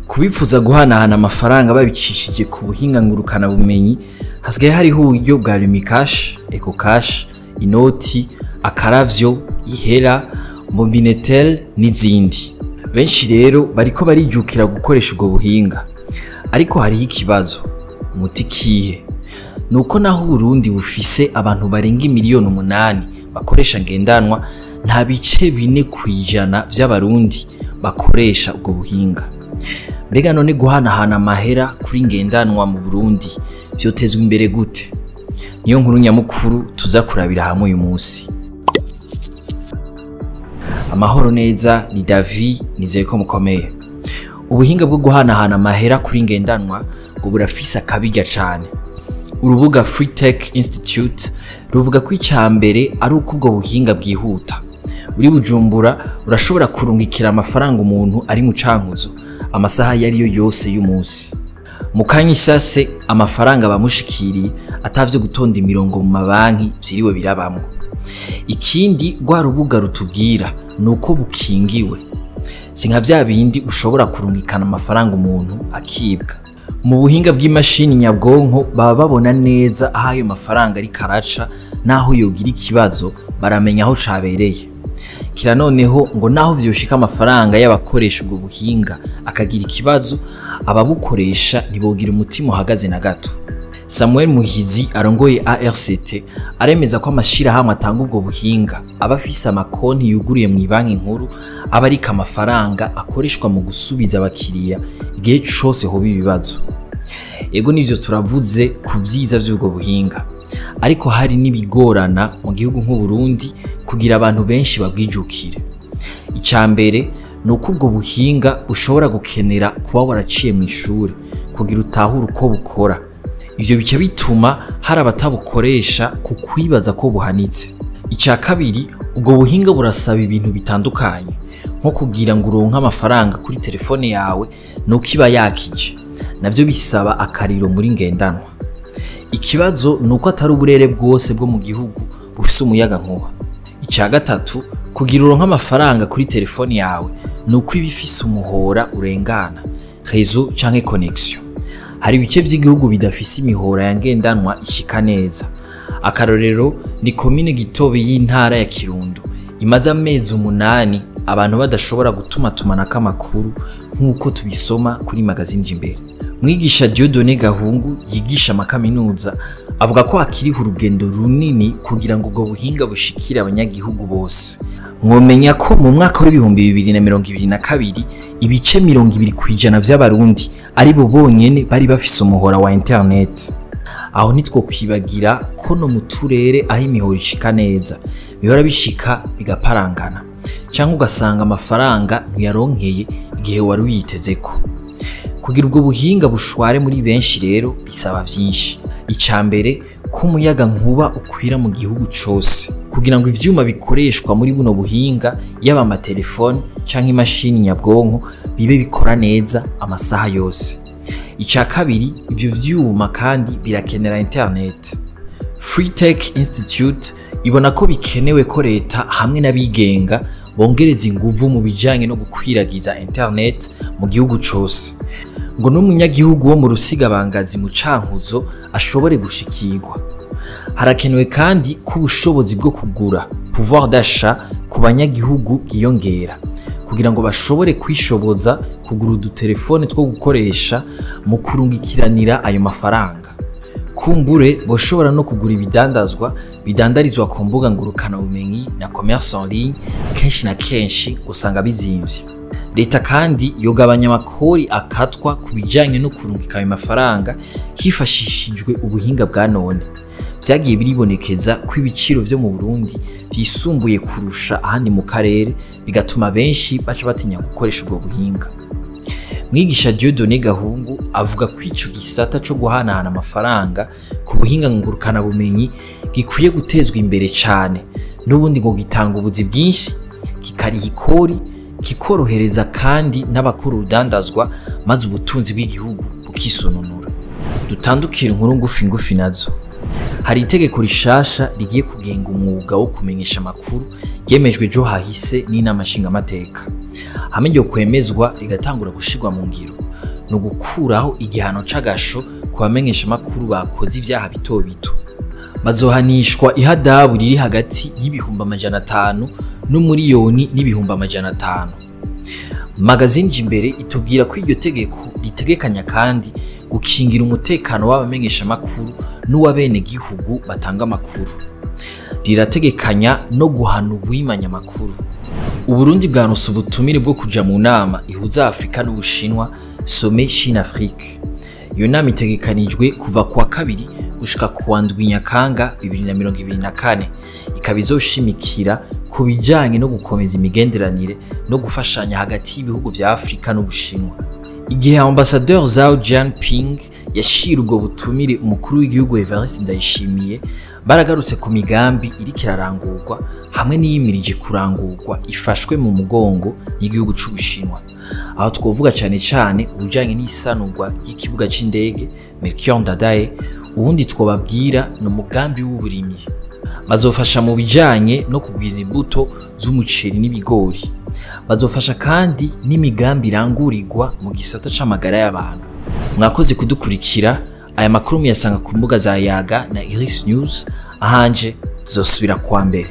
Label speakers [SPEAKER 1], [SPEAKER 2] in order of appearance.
[SPEAKER 1] Kubifuza guhanahana amafaranga babicishije ku buhinga ngurukana bumenyi, hasigaye hariho uburyo bwa Lumicash, Ecocash, inoti, akaravyo, ihera, mobinetel n'izindi. Benshi rero bariko barijukira gukoresha ubwo buhinga. Ariko hariho ikibazo, umuti kihe? Nuko naho Burundi bufise abantu barenga miliyoni 8 bakoresha ngendanwa, nta bice 4 kwijana vy'Abarundi bakoresha ubwo buhinga. Mbega none guhanahana amahera kuri ngendanwa mu Burundi vyotezwa imbere gute? Niyo nkuru nyamukuru tuza kurabira hamwe uyu munsi. Amahoro neza, ni David, nizeye ko mukomeye. Ubuhinga bwo guhanahana amahera kuri ngendanwa ngo burafise akabirya cane. Urubuga Free Tech Institute ruvuga ko icambere ari uko ubwo buhinga bwihuta. Uri Bujumbura urashobora kurungikira amafaranga umuntu ari mu cankuzo amasaha yariyo yose y'umunsi. Mu kanyisase amafaranga bamushikiriye atavyo gutonda imirongo mu mabanki vyiriwe birabamwe. Ikindi rwa rubuga rutubwira nuko bukingiwe. Sinka vya bindi ushobora kurungikana amafaranga umuntu akibwa. Mu buhinga bw'imashini nyabwonko baba babona neza aho ayo mafaranga ari karaca, naho yogira ikibazo baramenya aho cabereye. Kira noneho ngo naho vyoshika amafaranga y'abakoresha ubwo buhinga akagira ikibazo, ababukoresha ntibogira umutima uhagaze na gato. Samuel Muhizi arongoye ARCT aremeza ko amashirahamwe atanga ubwo buhinga abafise amakonti yuguriye mu banki nkuru abarika amafaranga akoreshwa mu gusubiza abakiriya igihe cose hoba ibibazo. Ego nivyo turavuze ku vyiza vy'ubwo buhinga, ariko hari n'ibigorana mu gihugu nk'u Burundi kugira abantu benshi babwijukire. Icambere nuko ubwo buhinga ushobora gukenera kuba waraciye mu ishuri kugira utahure uko bukora. Ivyo bice bituma hari abatabukoresha ku kwibaza ko buhanitse. Ica kabiri, ubwo buhinga burasaba ibintu bitandukanye, nko kugira ngo uronke amafaranga kuri terefone yawe nuko iba yakije, navyo bisaba akariro muri ngendanwa. Ikibazo nuko atari uburere bwose bwo mu gihugu bufise umuyaga nkuba. Ica gatatu, kugira uronke amafaranga kuri terefone yawe nuko iba ifise umuhora urengana, réseau canke connexion. Hari ibice vy'igihugu bidafise imihora ya ngendanwa ishika neza. Akarorero ni komine Gitobe y'intara ya Kirundo, imaze amezi 8 abantu badashobora gutumatumanako amakuru nk'uko tubisoma kuri magazine imbere. Mwigisha Dieudonné Gahungu yigisha amakaminuza avuga ko hakiriho urugendo runini kugira ngo ubwo buhinga bushikire abanyagihugu bose. Mwomenya ko mu mwaka wa 2022 ibice 20 kwijana vy'Abarundi ari bo bonyene bari bafise umuhora wa internet. Aho nitwo kwibagira ko no mu turere aho imihora ishika neza bihora bishika bigaparangana, canke ugasanga amafaranga ntuyaronkeye igihe wari uyitezeko. Kugira ubwo buhinga bushware muri benshi rero bisaba vyinshi. Icambere ko umuyaga nkuba ukwira mu gihugu cose kugira ngo ivyuma bikoreshwa muri buno buhinga yaba amatelefone canke imashini nyabwonko bibe bikora neza amasaha yose. Ica kabiri, ivyo vyuma kandi birakenera internet. Free Tech Institute ibona ko bikenewe ko leta hamwe n'abigenga bongereza inguvu mu bijanye no gukwiragiza internet mu gihugu cose, ngo n'umunyagihugu wo mu rusigabangazi mu cankuzo ashobore gushikirwa. Harakenewe kandi ko ubushobozi bwo kugura, pouvoir d'achat, ku banyagihugu bwiyongera kugira ngo bashobore kwishoboza kugura udutelefone two gukoresha mu kurungikiranira ayo mafaranga. Kumbure boshobora no kugura ibidandazwa bidandarizwa ku mbuga ngurukana bumenyi na commerce en ligne, kenshi na kenshi usanga bizimvye. Leta kandi yogabanya amakori akatwa ku bijanye no kurungika ayo mafaranga hifashishijwe ubuhinga bwa none. Vyagiye biribonekeza ko ibiciro vyo mu Burundi byisumbuye kurusha ahandi mu karere, bigatuma benshi baca batinya gukoresha ubwo buhinga. Mwigisha Dieudonné Gahungu avuga ko ico gisata co guhanahana amafaranga ku buhinga ngurukana bumenyi gikwiye gutezwa imbere cane, n'ubundi ngo gitanga ubuzi bwinshi, kikariha ikori, kikorohereza kandi n'abakuru udandazwa, maze ubutunzi bw'igihugu bukisununura. Dutandukira inkuru ngufi nazo. Hari itegeko rishasha rigiye kugenga umwuga wo kumenyesha amakuru ryemejwe ejo hahise n'inama nshingamateka. Hamwe ryo kwemezwa rigatangura gushirwa mu ngiro no gukuraho igihano c'agasho ku bamenyeshamakuru bakoze ivyaha bito bito. Bazohanishwa ihadabu riri hagati y'ibihumbi 500 n'umuriyoni n'ibihumbi 500. Magazine imbere itubwira ko iryo tegeko ritegekanya kandi gukingira umutekano w'abamenyeshamakuru n'uwabene gihugu batanga amakuru. Rirategekanya no guhana ubuhimanya makuru. Uburundi bwanose ubutumire bwo kuja mu nama ihuza Afrika n'Ubushinwa Sommet Chine-Afrique. Iyo nama itegekanijwe kuva kuwa kabiri gushika kuwa ndwi Nyakanga 2024, ikaba izoshimikira ku bijanye no gukomeza imigenderanire no gufashanya hagati y'ibihugu vya Afrika n'Ubushinwa. Igihe ambassadeur Zhao Jianping yashira ubwo butumire umukuru w'igihugu Evariste Ndayishimiye, baragarutse ku migambi iri kirarangurwa hamwe n'iyimirije kurangurwa ifashwe mu mugongo y'igihugu c'Ubushinwa. Aho twovuga cyane ubujanye n'isanurwa y'ikibuga c'indege Melchior Ndadaye, ubundi twobabwira no mugambi w'uburimyi. Bazofasha mu bijanye no kugwiza imbuto z'umuceri n'ibigori. Bazofasha kandi n'imigambi irangurirwa mu gisata c'amagara y'abantu. Mwakoze kudukurikira. Aya makuru muyasanga ku mbuga za Yaga na Iris News. Ahanje tuzosubira kwa mbere.